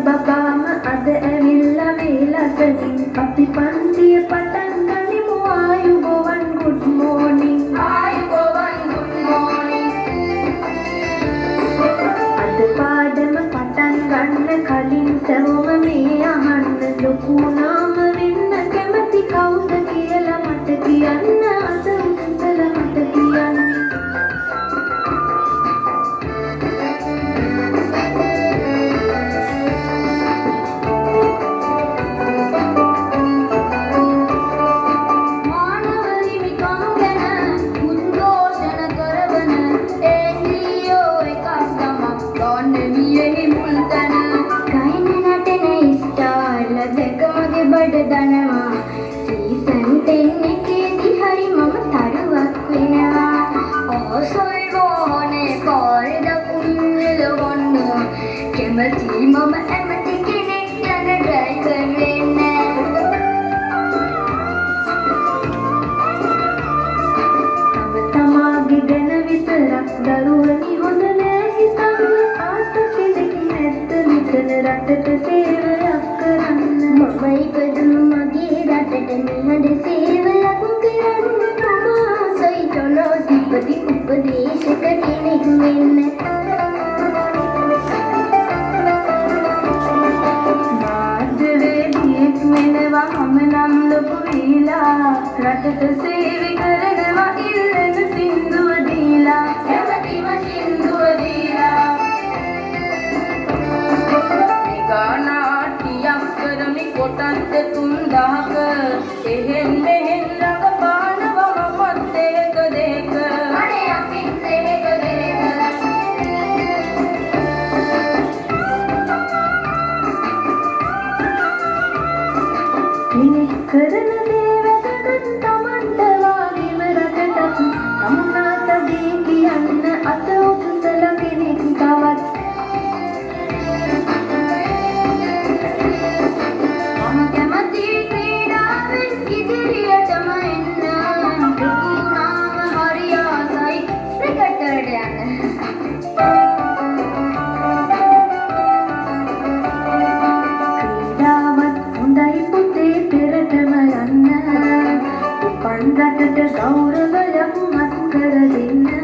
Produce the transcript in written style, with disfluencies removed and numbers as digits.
බබාම අද ඇවිල්ලා වේලසනින් අපි පන්තිය පටන් ගනිමු ආයුබෝවන් good morning ආයුබෝවන් good morning අද පාඩම පටන් ගන්න කලින් සැවොම මේ අහන්න ලොකු නාම වෙන්න කැමති කවුද කියලා මට කියන්න අද උසලා මට කියන්න දනවා සීසන් 10 එකේදී හරි මම තරුවක් වෙනවා ඕසොල් මොනේ පාරේ දකුණෙල වන්න කැමති මම ඇමති කෙනෙක් යන ඩ්‍රයිවර් වෙන්න තම තමාගේ ගැන විතරක් දරුවනි හොඳ නෑ හිතන්න ආස කෙනෙක් නැද්ද මෙතන රටට සේවයක් කරන්න මම ඉපදුණු මගේ රටට නිහඬ සේවයක් කරන්න මම ආසයි ජනාධිපති උපදේශක කෙනෙක් වෙන්න මාධ්‍යවේදියෙක් වෙනවා මම නම් ලොකු වීලා රටට සේවය කරනවා ඉල්ලන සින්දුව දීලා කැමතිම සින්දුව දීලා ගානාටියක් කරමි කොටන්ත 3000ක එහෙන් මෙහෙන් රඟපානවා මමත් ඒක දෙක අනේ අපිත් ඒක දෙක මිනිස් කරන දේ වැදගත් Tamanට වාගේම රටටත් තමුනාට දී කියන්න අත උසලා කෙනෙක් තවත් රටට ගෞරවයක් මත් කර දෙන්න